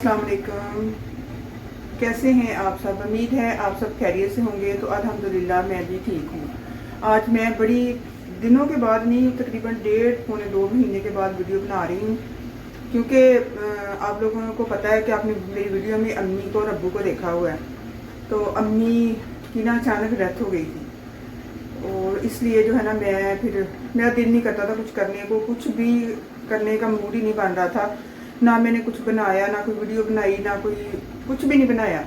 السلام علیکم، کیسے ہیں آپ سب؟ امید ہے آپ سب خیریت سے ہوں گے۔ تو الحمدللہ میں بھی ٹھیک ہوں۔ آج میں بڑی دنوں کے بعد نہیں، تقریباً 1.5-2 مہینے کے بعد ویڈیو بنا رہی ہوں، کیونکہ آپ لوگوں کو پتہ ہے کہ آپ نے میری ویڈیو میں امی کو اور ابو کو دیکھا ہوا ہے۔ تو امی کی نا اچانک ڈیتھ ہو گئی تھی، اور اس لیے جو ہے نا میرا دل نہیں کرتا تھا کچھ کرنے کو، کچھ بھی کرنے کا موڈ ہی نہیں بن رہا تھا۔ نہ میں نے کچھ بنایا، نہ کوئی ویڈیو بنائی، نہ کوئی کچھ بھی نہیں بنایا۔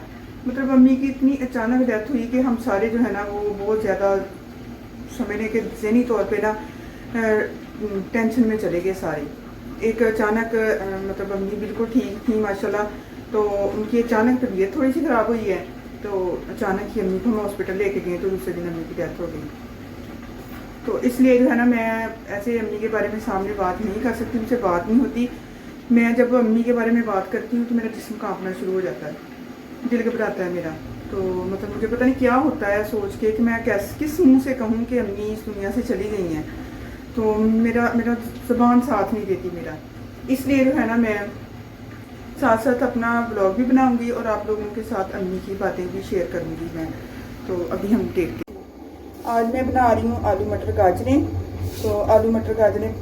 مطلب امی کی اتنی اچانک ڈیتھ ہوئی کہ ہم سارے جو ہے نا وہ بہت زیادہ سمجھنے کے ذہنی طور پہ نا ٹینشن میں چلے گئے سارے۔ ایک اچانک مطلب امی بالکل ٹھیک تھی ماشاءاللہ، تو ان کی اچانک طبیعت تھوڑی سی خراب ہوئی ہے، تو اچانک ہی امی کو ہم ہاسپٹل لے کے گئے، تو دوسرے دن امی کی ڈیتھ ہو گئی۔ تو اس لیے جو ہے نا میں ایسے امی کے بارے میں سامنے بات نہیں کر سکتی، مجھ سے بات نہیں ہوتی۔ میں جب امی کے بارے میں بات کرتی ہوں تو میرا جسم کانپنا شروع ہو جاتا ہے، دل گھبراتا ہے میرا۔ تو مطلب مجھے پتہ نہیں کیا ہوتا ہے سوچ کے کہ میں کس منہ سے کہوں کہ امی اس دنیا سے چلی گئی ہیں، تو میرا زبان ساتھ نہیں دیتی میرا۔ اس لیے جو ہے نا میں ساتھ ساتھ اپنا بلاگ بھی بناؤں گی اور آپ لوگوں کے ساتھ امی کی باتیں بھی شیئر کروں گی میں۔ تو ابھی ہم دیکھتے ہیں۔ آج میں بنا رہی ہوں آلو مٹر گاجریں۔ تو آلو مٹر گاجریں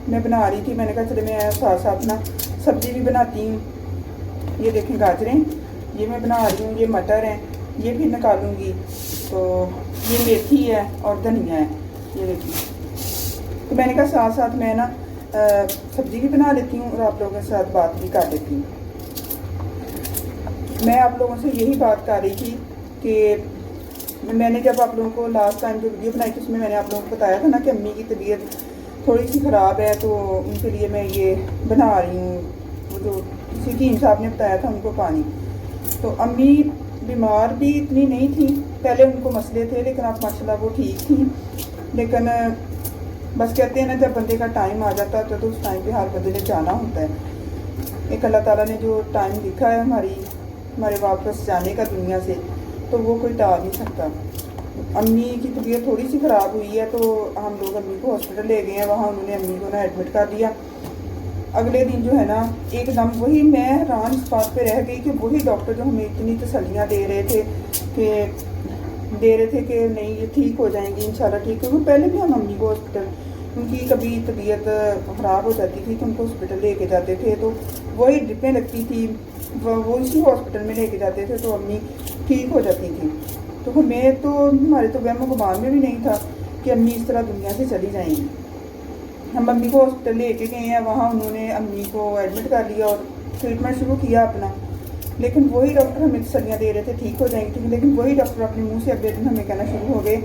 میں بنا رہی تھی، میں نے کہا چلے میں ساتھ ساتھ نا سبزی بھی بناتی ہوں۔ یہ دیکھیں گاجریں یہ میں بنا رہی ہوں، یہ مٹر ہیں، یہ بھی نکالوں گی۔ تو یہ میتھی ہے اور دھنیا ہے، یہ دیکھیں۔ تو میں نے کہا ساتھ ساتھ میں نا سبزی بھی بنا لیتی ہوں اور آپ لوگوں کے ساتھ بات بھی کر لیتی ہوں۔ میں آپ لوگوں سے یہی بات کر رہی تھی کہ میں نے جب آپ لوگوں کو لاسٹ ٹائم جو ویڈیو بنائی تھی اس میں نے آپ لوگوں کو بتایا تھا نا کہ امی کی طبیعت تھوڑی سی خراب ہے، تو ان کے لیے میں یہ بنا رہی ہوں، وہ جو کسی حکیم صاحب نے بتایا تھا ان کو پانی۔ تو امی بیمار بھی اتنی نہیں تھیں، پہلے ان کو مسئلے تھے لیکن اب ماشاءاللہ وہ ٹھیک تھیں۔ لیکن بس کہتے ہیں نا جب بندے کا ٹائم آ جاتا ہے تو اس ٹائم پہ ہر بندے نے جانا ہوتا ہے۔ ایک اللہ تعالیٰ نے جو ٹائم لکھا ہے ہمارے واپس جانے کا دنیا سے، تو وہ کوئی ٹال نہیں سکتا۔ امی کی طبیعت تھوڑی سی خراب ہوئی ہے، تو ہم لوگ امی کو ہاسپٹل لے گئے ہیں، وہاں انہوں نے امی کو نا ایڈمٹ کر دیا۔ اگلے دن جو ہے نا ایک دم وہی میں حیران اس بات پہ رہ گئی کہ وہی ڈاکٹر جو ہمیں اتنی تسلیاں دے رہے تھے کہ نہیں یہ ٹھیک ہو جائیں گی انشاءاللہ ٹھیک ہے۔ وہ پہلے بھی ہم امی کو ہاسپٹل، ان کی کبھی طبیعت خراب ہو جاتی تھی تو ان کو ہاسپٹل لے کے جاتے تھے، تو وہی ڈرپیں لگتی تھی، وہ اسی ہاسپٹل میں لے کے جاتے تھے تو امی ٹھیک ہو جاتی تھی۔ تو ہمارے تو وہم و گمان میں بھی نہیں تھا کہ امی اس طرح دنیا سے چلی جائیں گی۔ ہم امی کو ہاسپٹل لے کے گئے ہیں، وہاں انہوں نے امی کو ایڈمٹ کر لیا اور ٹریٹمنٹ شروع کیا اپنا۔ لیکن وہی ڈاکٹر ہمیں تسلیاں دے رہے تھے ٹھیک ہو جائیں گے، لیکن وہی ڈاکٹر اپنے منہ سے اگلے دن ہمیں کہنا شروع ہو گئے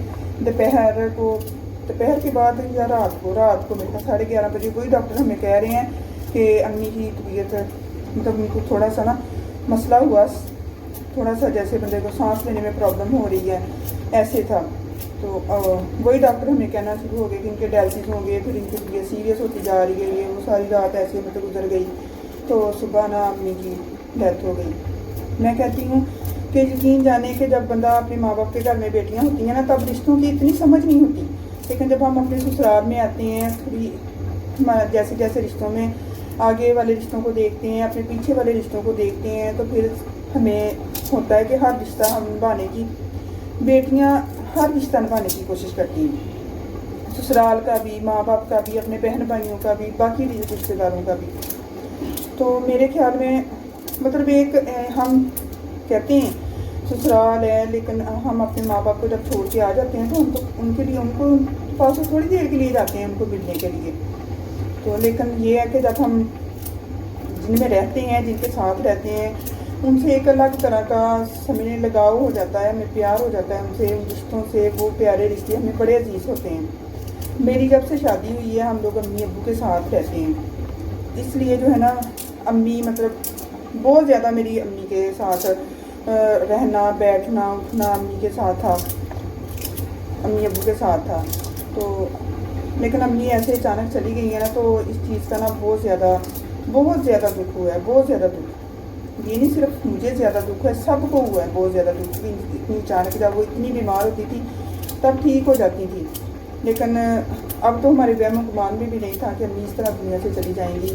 دوپہر کے بعد یا رات کو میرے پاس 11:30 بجے وہی ڈاکٹر ہمیں کہہ رہے ہیں کہ امی کی طبیعت مطلب ان کو تھوڑا سا نا مسئلہ ہوا، تھوڑا سا جیسے بندے کو سانس لینے میں پرابلم ہو رہی ہے ایسے تھا۔ تو وہی ڈاکٹر ہمیں کہنا شروع ہو گئے کہ ان کے ڈائلسس ہوں گے، پھر ان کی طبیعت سیریس ہوتی جا رہی ہے، یہ وہ ساری رات ایسے مطلب گزر گئی، تو صبح نا امی کی ڈیتھ ہو گئی۔ میں کہتی ہوں کہ یقین جانے کہ جب بندہ اپنے ماں باپ کے گھر میں بیٹیاں ہوتی ہیں نا تب رشتوں کی اتنی سمجھ نہیں ہوتی، لیکن جب ہم اپنے سسرال میں آتے ہیں تھوڑی جیسے جیسے رشتوں میں آگے والے رشتوں کو دیکھتے ہیں، اپنے پیچھے والے رشتوں کو دیکھتے ہیں، تو پھر ہمیں ہوتا ہے کہ ہر رشتہ ہم نبھانے کی، بیٹیاں ہر رشتہ نبھانے کی کوشش کرتی ہیں، سسرال کا بھی، ماں باپ کا بھی، اپنے بہن بھائیوں کا بھی، باقی رشتہ داروں کا بھی۔ تو میرے خیال میں مطلب ایک ہم کہتے ہیں سسرال ہے، لیکن ہم اپنے ماں باپ کو جب چھوڑ کے آ جاتے ہیں تو ہم تو ان کے لیے ان کو پاس تھوڑی دیر کے لیے جاتے ہیں ان کو ملنے کے لیے۔ تو لیکن یہ ہے کہ جب ہم جن میں رہتے ہیں، جن کے ساتھ رہتے ہیں، ان سے ایک الگ طرح کا سمجھنے لگاؤ ہو جاتا ہے، ہمیں پیار ہو جاتا ہے ان سے، ان رشتوں سے، وہ پیارے رشتے ہمیں بڑے عزیز ہوتے ہیں۔ میری جب سے شادی ہوئی ہے ہم لوگ امی ابو کے ساتھ رہتے ہیں، اس لیے جو ہے نا امی مطلب بہت زیادہ میری امی کے ساتھ رہنا بیٹھنا اٹھنا امی کے ساتھ تھا، امی ابو کے ساتھ تھا۔ تو لیکن امی ایسے اچانک چلی گئی ہیں نا، تو اس چیز کا نا بہت زیادہ دکھ ہوا ہے، بہت زیادہ دکھ۔ یہ نہیں صرف مجھے زیادہ دکھ ہے، سب کو ہوا ہے بہت زیادہ دکھ۔ اتنی اچانک جب وہ اتنی بیمار ہوتی تھی تب ٹھیک ہو جاتی تھی، لیکن اب تو ہمارے وہم و گمان میں بھی نہیں تھا کہ امی اس طرح دنیا سے چلی جائیں گی۔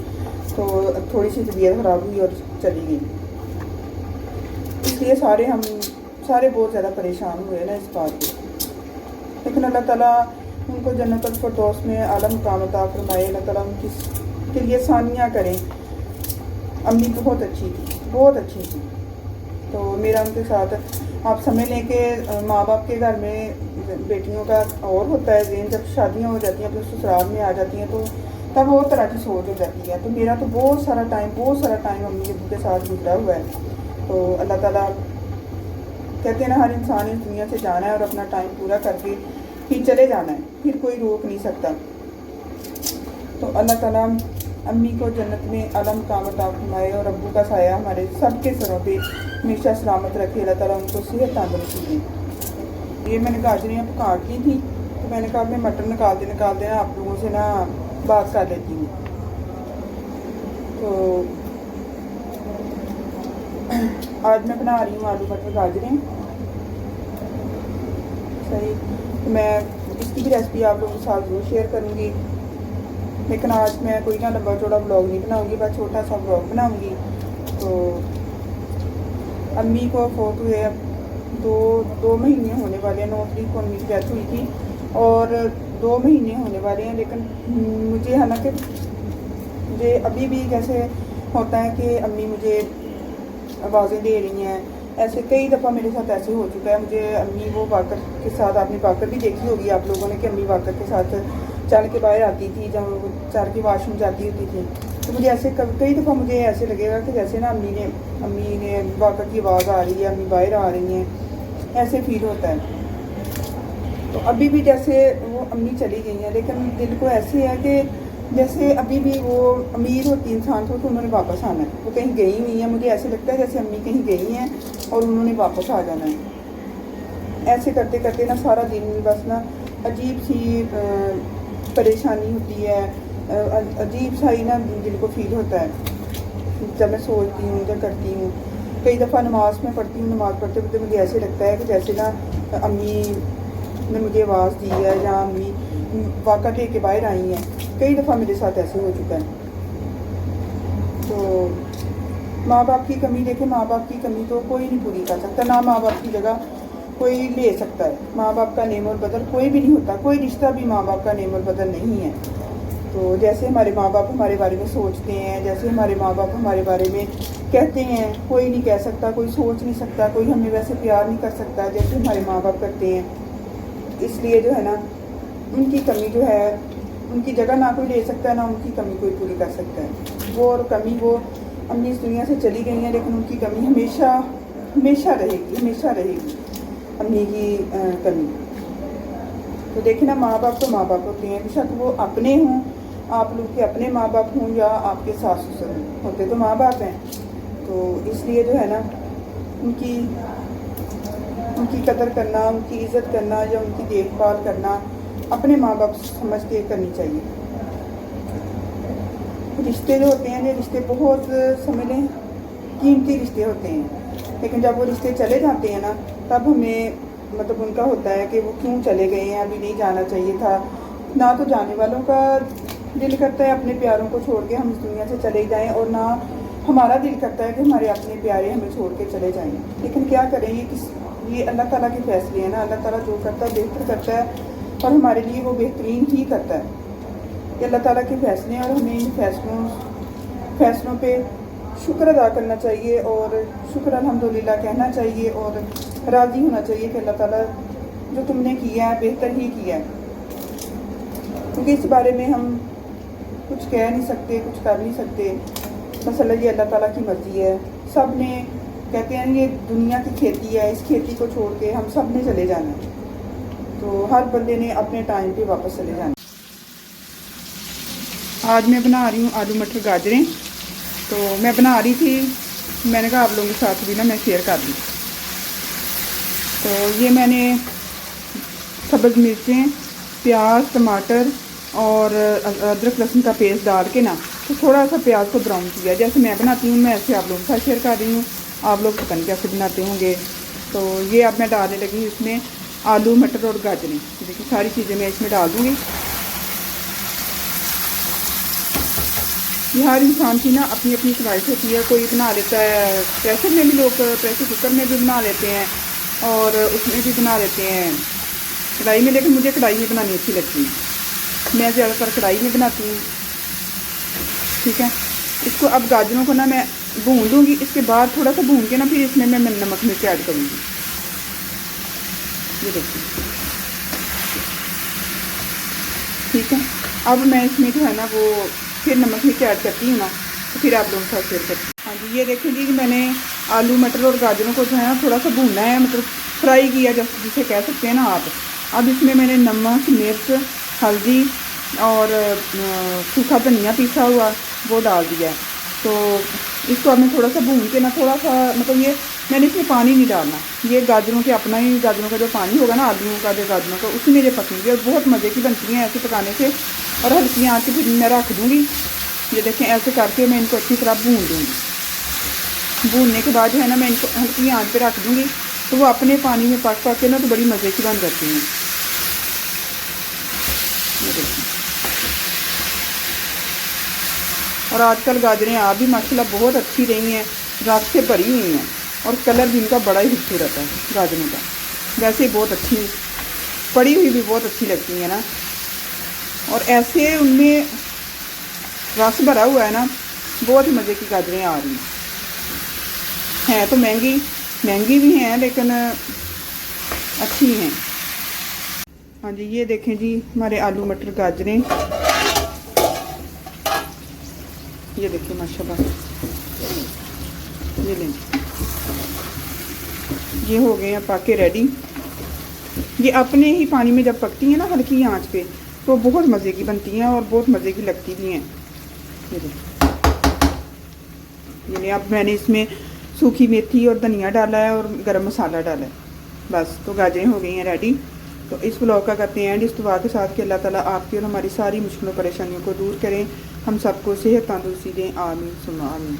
تو تھوڑی سی طبیعت خراب ہوئی اور چلی گئی۔ اس لیے سارے بہت زیادہ پریشان ہوئے نا اس بات پہ. لیکن اللہ تعالیٰ ان کو جنت الفردوس میں اعلیٰ مقام عطا فرمائے. اللہ تعالیٰ ان کے لیے آسانیاں کریں. امی بہت اچھی تھی. تو میرا ان کے ساتھ آپ سمجھ لیں کہ ماں باپ کے گھر میں بیٹیوں کا اور ہوتا ہے ذہن. جب شادیاں ہو جاتی ہیں اپنے سسرال میں آ جاتی ہیں تو تب اور طرح کی سوچ ہو جاتی ہے. تو میرا تو بہت سارا ٹائم امی ابو کے ساتھ گزرا ہوا ہے. تو اللہ تعالیٰ کہتے ہیں نا ہر انسان اس دنیا سے جانا ہے اور اپنا ٹائم پورا کر کے پھر چلے جانا ہے, پھر کوئی روک نہیں سکتا. تو اللہ تعالیٰ امی کو جنت میں اعلیٰ مقام عطا فرمائے اور ابو کا سایہ ہمارے سب کے سروں پہ ہمیشہ سلامت رکھے. اللہ تعالیٰ ان کو صحت تندرستی دے. یہ میں نے گاجریں کاٹ لی تھی تو میں نے کہا میں مٹر نکال دینا آپ لوگوں سے نا بات کر لیتی ہوں. تو آج میں بنا رہی ہوں آلو مٹر گاجریں. صحیح, تو میں اس کی بھی ریسپی آپ لوگوں کے ساتھ ضرور شیئر کروں گی. لیکن آج میں کوئی نہ لمبا چوڑا بلاگ نہیں بناؤں گی, بس چھوٹا سا بلاگ بناؤں گی. تو امی کو فوت ہوئے اب دو مہینے ہونے والے ہیں. 9 تاریخ کو امی کی ڈیتھ ہوئی تھی اور 2 مہینے ہونے والے ہیں. لیکن مجھے حالانکہ مجھے ابھی بھی جیسے ہوتا ہے کہ امی مجھے آوازیں دے رہی ہیں, ایسے کئی دفعہ میرے ساتھ ایسے ہو چکا ہے. مجھے امی وہ واکر کے ساتھ, آپ نے واکر بھی دیکھی ہوگی آپ لوگوں نے کہ امی واکر کے ساتھ چل کے باہر آتی تھی جب وہ چل کے واش روم جاتی ہوتی تھی. تو مجھے ایسے کئی دفعہ مجھے ایسے لگے گا کہ جیسے نا امی نے واکر کی آواز آ رہی ہے, امی باہر آ رہی ہیں, ایسے فیل ہوتا ہے. تو ابھی بھی جیسے وہ امی چلی گئی ہیں لیکن دل کو ایسے ہے کہ جیسے ابھی بھی وہ امید ہوتی انسان کو کہ انہوں نے واپس آنا ہے. وہ کہیں گئی ہوئی ہیں, مجھے ایسے لگتا ہے جیسے امی کہیں گئی ہیں اور انہوں نے واپس آ جانا ہے. ایسے کرتے کرتے نا سارا دن بس نا عجیب سی پریشانی ہوتی ہے, عجیب سا ہی نا دل کو فیل ہوتا ہے جب میں سوچتی ہوں جب کرتی ہوں. کئی دفعہ نماز میں پڑھتی ہوں, نماز پڑھتے پڑھتے مجھے ایسے لگتا ہے کہ جیسے نا امی نے مجھے آواز دی ہے یا امی واقعہ لے کے باہر آئی ہیں. کئی دفعہ میرے ساتھ ایسے ہو چکا ہے. تو ماں باپ کی کمی دیکھیں, ماں باپ کی کمی تو کوئی نہیں پوری کر سکتا, نہ ماں باپ کی جگہ کوئی لے سکتا ہے. ماں باپ کا نعم البدل کوئی بھی نہیں ہوتا, کوئی رشتہ بھی ماں باپ کا نعم البدل نہیں ہے. تو جیسے ہمارے ماں باپ ہمارے بارے میں سوچتے ہیں, جیسے ہمارے ماں باپ ہمارے بارے میں کہتے ہیں, کوئی نہیں کہہ سکتا, کوئی سوچ نہیں سکتا, کوئی ہمیں ویسے پیار نہیں کر سکتا جیسے ہمارے ماں باپ کرتے ہیں. اس لیے جو ہے نا ان کی کمی جو ہے ان کی جگہ نہ کوئی لے سکتا ہے, نہ ان کی کمی کوئی پوری کر سکتا ہے. وہ اور کمی وہ امی اس دنیا سے چلی گئی ہیں لیکن ان کی کمی ہمیشہ رہے گی امی کی کمی. تو دیکھیں نا ماں باپ تو ماں باپ ہوتے ہیں, بے شک وہ اپنے ہوں, آپ لوگ کے اپنے ماں باپ ہوں یا آپ کے ساس سسر ہوں, ہوتے تو ماں باپ ہیں. تو اس لیے جو ہے نا ان کی قدر کرنا, ان کی عزت کرنا یا ان کی دیکھ بھال کرنا اپنے ماں باپ سمجھ کے کرنی چاہیے. رشتے جو ہوتے ہیں یہ رشتے بہت سمجھ لیں قیمتی رشتے ہوتے ہیں, لیکن جب وہ رشتے چلے جاتے ہیں نا تب ہمیں مطلب ان کا ہوتا ہے کہ وہ کیوں چلے گئے ہیں, ابھی نہیں جانا چاہیے تھا. نہ تو جانے والوں کا دل کرتا ہے اپنے پیاروں کو چھوڑ کے ہم اس دنیا سے چلے جائیں, اور نہ ہمارا دل کرتا ہے کہ ہمارے اپنے پیارے ہمیں چھوڑ کے چلے جائیں. لیکن کیا کریں, یہ اللہ تعالیٰ کے فیصلے ہیں نا. اللہ تعالیٰ جو کرتا ہے بہتر کرتا ہے اور ہمارے لیے وہ بہترین ہی کرتا ہے. یہ اللہ تعالیٰ کے فیصلے ہیں اور ہمیں ان فیصلوں پہ شکر ادا کرنا چاہیے اور شکر الحمدللہ کہنا چاہیے اور راضی ہونا چاہیے کہ اللہ تعالیٰ جو تم نے کیا ہے بہتر ہی کیا ہے. کیونکہ اس بارے میں ہم کچھ کہہ نہیں سکتے, کچھ کر نہیں سکتے. مسئلہ یہ اللہ تعالیٰ کی مرضی ہے. سب نے کہتے ہیں یہ دنیا کی کھیتی ہے, اس کھیتی کو چھوڑ کے ہم سب نے چلے جانا ہے. تو ہر بندے نے اپنے ٹائم پہ واپس چلے جانا. آج میں بنا رہی ہوں آلو مٹر گاجریں. تو میں بنا رہی تھی, میں نے کہا آپ لوگوں کے ساتھ بھی نا میں شیئر کر دوں. تو یہ میں نے سبز مرچیں, پیاز, ٹماٹر اور ادرک لہسن کا پیسٹ ڈال کے نا تو تھوڑا سا پیاز کو براؤن کیا. جیسے میں بناتی ہوں میں ایسے آپ لوگوں کے ساتھ شیئر کر رہی ہوں. آپ لوگ پتہ نہیں کیسے بناتے ہوں گے. تو یہ اب میں ڈالنے لگی اس میں آلو مٹر اور گاجریں. دیکھیے ساری چیزیں میں اس میں ڈال دوں گی. یہ ہر انسان کی نا اپنی اپنی چوائس ہوتی ہے. کوئی بنا لیتا ہے پریشر میں بھی، لوگ پریشر کوکر میں بھی بنا لیتے ہیں اور اس میں بھی بنا لیتے ہیں کڑھائی میں، لیکن مجھے کڑھائی میں بنانی اچھی لگتی ہے. میں زیادہ تر کڑھائی میں بناتی ہوں. ٹھیک ہے، اس کو اب گاجروں کو نا میں بھون لوں گی. اس کے بعد تھوڑا سا بھون کے نا پھر اس میں نمک مرچ ایڈ کروں گی. یہ دیکھیے، ٹھیک ہے. اب میں اس میں جو ہے نا وہ پھر نمک مرچ ایڈ کرتی ہوں نا، تو پھر آپ لوگوں کے ساتھ شیئر کرتی ہوں. ہاں جی، یہ دیکھیں جی کہ میں نے آلو مٹر اور گاجروں کو جو ہے نا تھوڑا سا بھوننا ہے، مطلب فرائی کیا جسے کہہ سکتے ہیں نا آپ. اب اس میں نے نمک مرچ ہلدی اور سوکھا دھنیا پیسا ہوا وہ ڈال دیا ہے. تو اس کو اب میں تھوڑا سا بھون کے نا تھوڑا سا، مطلب یہ میں نے اس میں پانی نہیں ڈالنا. یہ گاجروں کے اپنا ہی، گاجروں کا جو پانی ہوگا نا، آلوؤں کا جو گاجروں کا، اسی میں یہ پکیں گی اور بہت مزے کی بنتی ہیں ایسے پکانے سے. اور ہلکی آنچ پہ پھر میں رکھ دوں گی. یہ دیکھیں ایسے کر کے میں ان کو اچھی طرح بھون دوں گی. بھوننے کے بعد جو ہے نا میں ان کو ہلکی آنچ پہ رکھ دوں گی، تو وہ اپنے پانی میں پک کے نا تو بڑی مزے کی بن جاتی ہیں. یہ دیکھیں، اور آج کل گاجریں آپ بھی ماشاءاللہ بہت اچھی رہی ہیں، رات سے بھری ہوئی ہیں اور کلر بھی ان کا بڑا ہی خوبصورت ہے گاجروں کا. ویسے بہت اچھی پڑی ہوئی بھی بہت اچھی لگتی ہیں نا، اور ایسے ان میں رس بھرا ہوا ہے نا، بہت ہی مزے کی گاجریں آ رہی ہیں. تو مہنگی بھی ہیں لیکن اچھی ہیں. ہاں جی، یہ دیکھیں جی ہمارے آلو مٹر گاجریں، یہ دیکھیں ماشاءاللہ. یہ لیں، یہ ہو گئے ہیں پک کے ریڈی. یہ اپنے ہی پانی میں جب پکتی ہیں نا ہلکی آنچ پہ، تو بہت مزے کی بنتی ہیں اور بہت مزے کی لگتی بھی ہیں. یہ دیکھیں، یہ اب میں نے اس میں سوکھی میتھی اور دھنیا ڈالا ہے اور گرم مسالہ ڈالا ہے. بس تو گاجریں ہو گئی ہیں ریڈی. تو اس بلاگ کا کرتے ہیں اینڈ اس دعا کے ساتھ کہ اللہ تعالیٰ آپ کی اور ہماری ساری مشکلوں پریشانیوں کو دور کریں، ہم سب کو صحت تندرستی دیں. آمین ثم آمین.